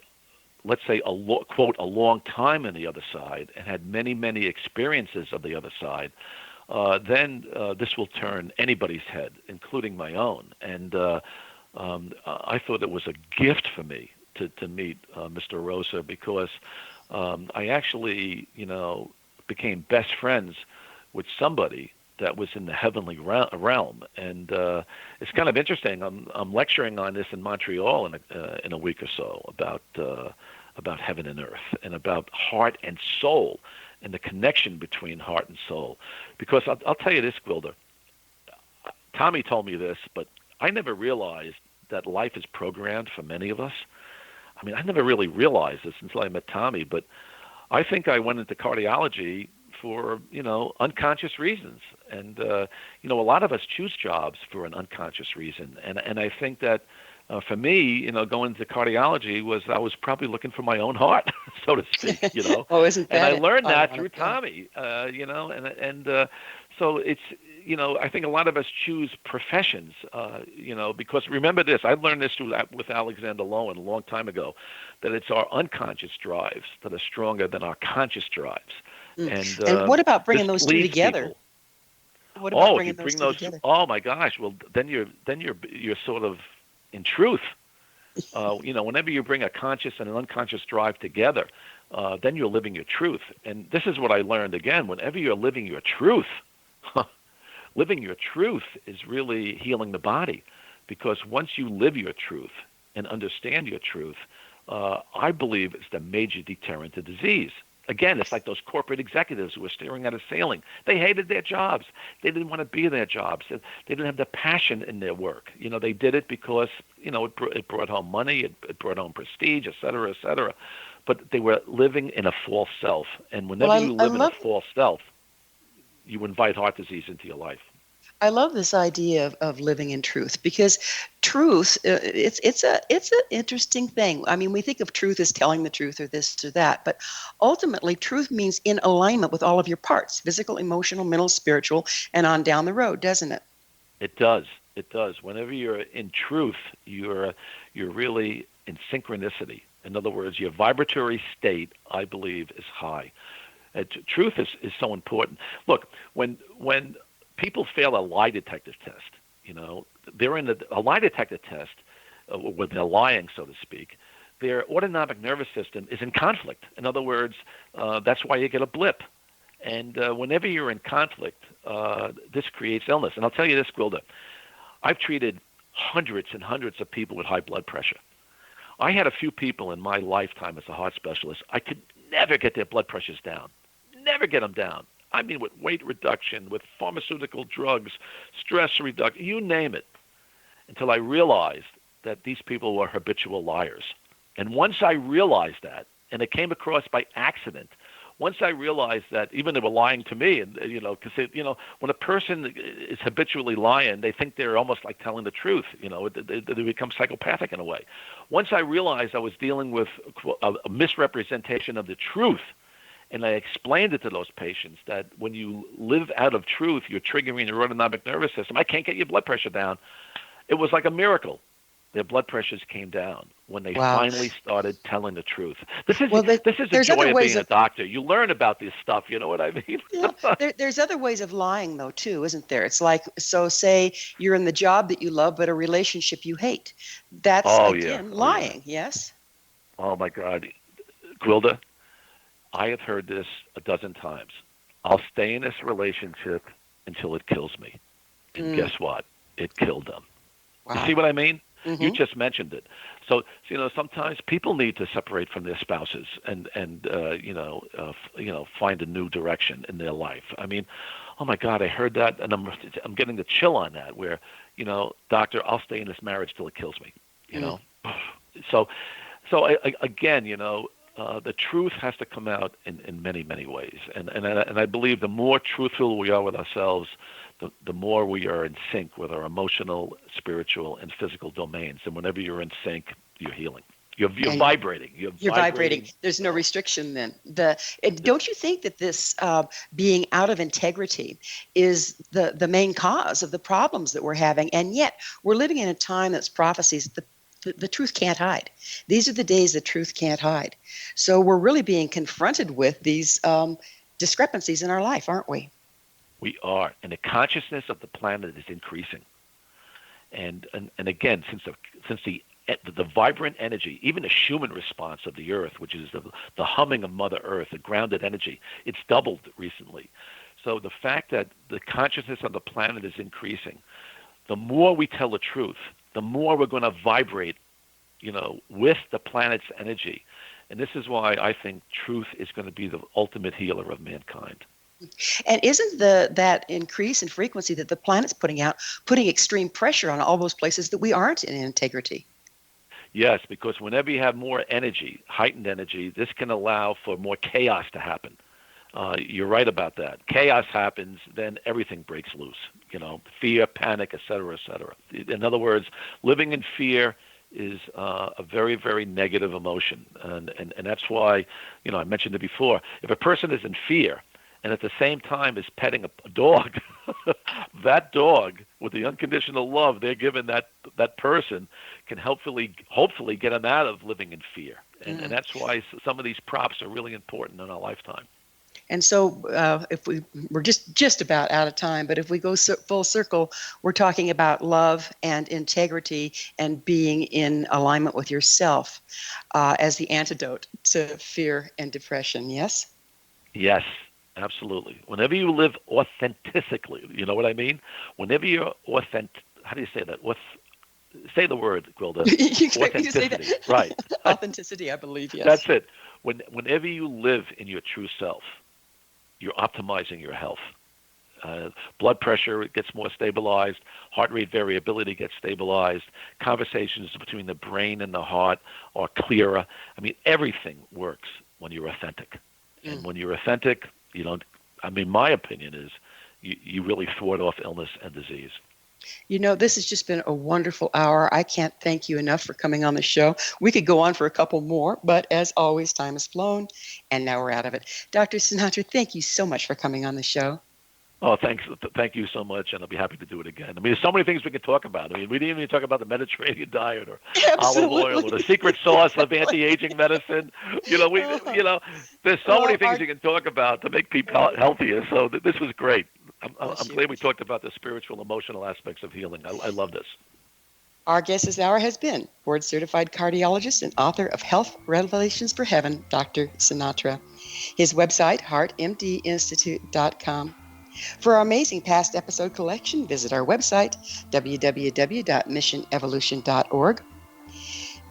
let's say, quote, a long time on the other side, and had many, many experiences of the other side, then this will turn anybody's head, including my own. And I thought it was a gift for me to meet Mr. Rosa, because I actually, became best friends with somebody that was in the heavenly realm. And it's kind of interesting. I'm lecturing on this in Montreal in a week or so about heaven and earth, and about heart and soul, and the connection between heart and soul. Because I'll tell you this, Gwilda, Tommy told me this, but I never realized that life is programmed for many of us. I mean, I never really realized this until I met Tommy, but I think I went into cardiology for, unconscious reasons. And, a lot of us choose jobs for an unconscious reason. And I think that For me, going into cardiology I was probably looking for my own heart, so to speak. Oh, isn't And that I learned that ironic? through Yeah. Tommy. So it's I think a lot of us choose professions. Because remember this, I learned this with Alexander Lowen a long time ago, that it's our unconscious drives that are stronger than our conscious drives. And what about bringing this those two leads together? people. What about If you bringing those bring two those, together? oh my gosh, well then you're sort of in truth. Whenever you bring a conscious and an unconscious drive together, then you're living your truth. And this is what I learned again. Whenever you're living your truth, living your truth is really healing the body, because once you live your truth and understand your truth, I believe it's the major deterrent to disease. Again, it's like those corporate executives who were staring at a ceiling. They hated their jobs. They didn't want to be in their jobs. They didn't have the passion in their work. They did it because, it brought home money, it brought home prestige, et cetera, et cetera. But they were living in a false self. And whenever you live in a false self, you invite heart disease into your life. I love this idea of living in truth, because truth, it's an interesting thing. I mean, we think of truth as telling the truth or this or that, but ultimately truth means in alignment with all of your parts, physical, emotional, mental, spiritual, and on down the road, doesn't it? It does. It does. Whenever you're in truth, you're really in synchronicity. In other words, your vibratory state, I believe, is high. Truth is so important. Look, when people fail a lie detector test, they're in a lie detector test when they're lying, so to speak. Their autonomic nervous system is in conflict. In other words, that's why you get a blip. And whenever you're in conflict, this creates illness. And I'll tell you this, Gwilda, I've treated hundreds and hundreds of people with high blood pressure. I had a few people in my lifetime as a heart specialist, I could never get their blood pressures down. Never get them down. I mean, with weight reduction, with pharmaceutical drugs, stress reduction, you name it, until I realized that these people were habitual liars. And once I realized that, and it came across by accident, once I realized that even they were lying to me, and because when a person is habitually lying, they think they're almost like telling the truth. They become psychopathic in a way. Once I realized I was dealing with a misrepresentation of the truth, and I explained it to those patients that when you live out of truth, you're triggering your autonomic nervous system. I can't get your blood pressure down. It was like a miracle. Their blood pressures came down when they finally started telling the truth. This is the joy of being a doctor. You learn about this stuff. You know what I mean? Yeah. There's other ways of lying, though, too, isn't there? It's like, so say you're in the job that you love, but a relationship you hate. That's, lying, yes? Oh, my God. Gwilda, I have heard this a dozen times. I'll stay in this relationship until it kills me. And guess what? It killed them. Wow. You see what I mean? Mm-hmm. You just mentioned it. So, sometimes people need to separate from their spouses and find a new direction in their life. I mean, oh my God, I heard that, and I'm getting the chill on that. Where, doctor, I'll stay in this marriage till it kills me. So again, the truth has to come out in many, many ways, and I believe the more truthful we are with ourselves, the more we are in sync with our emotional, spiritual, and physical domains. And whenever you're in sync, you're healing. You're vibrating. You're vibrating. There's no restriction then. Don't you think that this being out of integrity is the main cause of the problems that we're having? And yet we're living in a time that's prophecies. The truth can't hide. These are the days the truth can't hide. So we're really being confronted with these discrepancies in our life, aren't we? We are, and the consciousness of the planet is increasing. And again, since the vibrant energy, even the Schumann response of the Earth, which is the humming of Mother Earth, the grounded energy, it's doubled recently. So the fact that the consciousness of the planet is increasing, the more we tell the truth, the more we're going to vibrate, with the planet's energy. And this is why I think truth is going to be the ultimate healer of mankind. And isn't that increase in frequency that the planet's putting extreme pressure on all those places that we aren't in integrity? Yes, because whenever you have more energy, heightened energy, this can allow for more chaos to happen. You're right about that. Chaos happens, then everything breaks loose. Fear, panic, et cetera, et cetera. In other words, living in fear is a very, very negative emotion. And that's why, I mentioned it before. If a person is in fear and at the same time is petting a dog, that dog, with the unconditional love they're giving that person, can hopefully get them out of living in fear. And that's why some of these props are really important in our lifetime. And so if we're just about out of time, but if we go full circle, we're talking about love and integrity and being in alignment with yourself as the antidote to fear and depression, yes? Yes, absolutely. Whenever you live authentically, you know what I mean? Whenever you're authentic, how do you say that? Say the word, Gwilda. Authenticity. You say that. Right. Authenticity, I believe, yes. That's it. Whenever you live in your true self, you're optimizing your health. Blood pressure gets more stabilized. Heart rate variability gets stabilized. Conversations between the brain and the heart are clearer. I mean, everything works when you're authentic. And when you're authentic, my opinion is you really thwart off illness and disease. This has just been a wonderful hour. I can't thank you enough for coming on the show. We could go on for a couple more, but as always, time has flown, and now we're out of it. Dr. Sinatra, thank you so much for coming on the show. Oh, thanks. Thank you so much, and I'll be happy to do it again. I mean, there's so many things we could talk about. I mean, we didn't even talk about the Mediterranean diet or olive oil or the secret sauce of anti-aging medicine. There's so many things you can talk about to make people healthier. So this was great. I'm glad we talked about the spiritual, emotional aspects of healing. I love this. Our guest this hour has been board-certified cardiologist and author of Health Revelations for Heaven, Dr. Sinatra. His website, heartmdinstitute.com. For our amazing past episode collection, visit our website, www.missionevolution.org.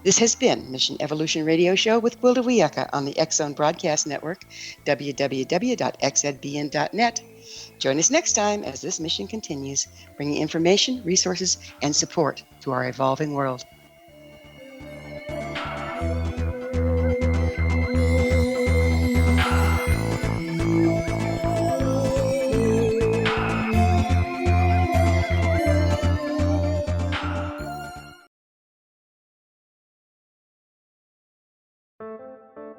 This has been Mission Evolution Radio Show with Gwilda Wiyaka on the X Zone Broadcast Network, www.xzbn.net. Join us next time as this mission continues, bringing information, resources, and support to our evolving world.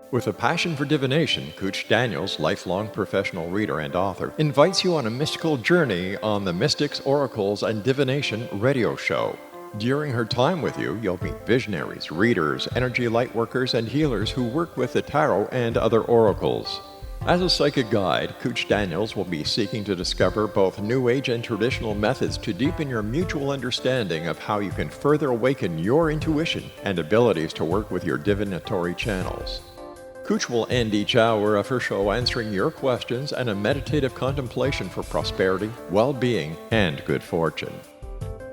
With a passion for divination, Cooch Daniels, lifelong professional reader and author, invites you on a mystical journey on the Mystics, Oracles, and Divination radio show. During her time with you, you'll meet visionaries, readers, energy lightworkers, and healers who work with the tarot and other oracles. As a psychic guide, Cooch Daniels will be seeking to discover both New Age and traditional methods to deepen your mutual understanding of how you can further awaken your intuition and abilities to work with your divinatory channels. Cooch will end each hour of her show answering your questions and a meditative contemplation for prosperity, well-being, and good fortune.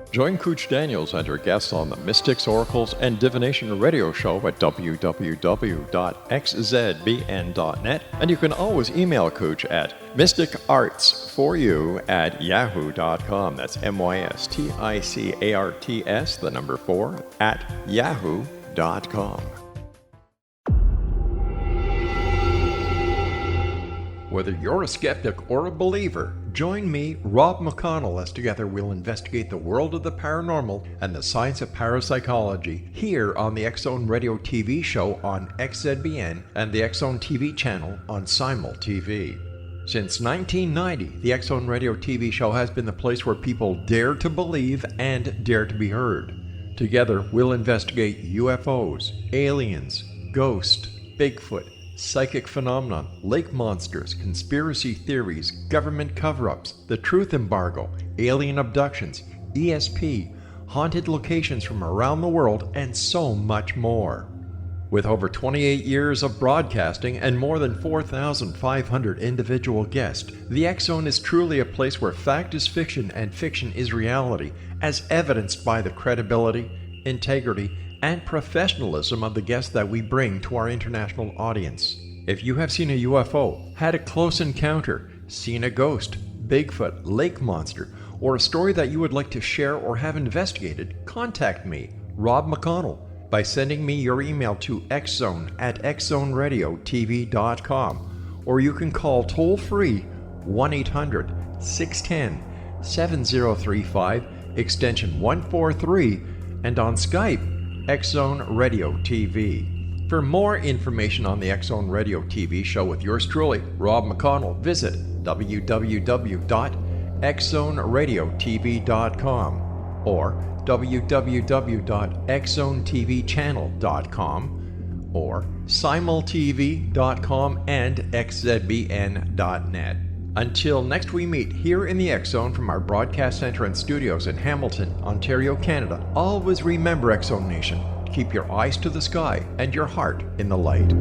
Join Cooch Daniels and her guests on the Mystics, Oracles, and Divination radio show at www.xzbn.net, and you can always email Cooch at mysticarts4you@yahoo.com. That's MYSTICARTS, the number 4, @yahoo.com. Whether you're a skeptic or a believer, join me, Rob McConnell, as together we'll investigate the world of the paranormal and the science of parapsychology here on the X Zone Radio TV show on XZBN and the X Zone TV channel on Simul TV. Since 1990, the X Zone Radio TV show has been the place where people dare to believe and dare to be heard. Together, we'll investigate UFOs, aliens, ghosts, Bigfoot, psychic phenomenon, lake monsters, conspiracy theories, government cover-ups, the truth embargo, alien abductions, ESP, haunted locations from around the world, and so much more. With over 28 years of broadcasting and more than 4,500 individual guests, the X Zone is truly a place where fact is fiction and fiction is reality, as evidenced by the credibility, integrity, and professionalism of the guests that we bring to our international audience. If you have seen a UFO, had a close encounter, seen a ghost, Bigfoot, lake monster, or a story that you would like to share or have investigated, contact me, Rob McConnell, by sending me your email to xzone@xzoneradiotv.com, or you can call toll-free 1-800-610-7035, extension 143, and on Skype, X Zone Radio TV. For more information on the X Zone Radio TV show with yours truly, Rob McConnell, visit www.xzoneradiotv.com or www.xzonetvchannel.com or simultv.com and xzbn.net. Until next we meet here in the X Zone from our broadcast center and studios in Hamilton, Ontario, Canada, always remember, X Zone Nation, keep your eyes to the sky and your heart in the light.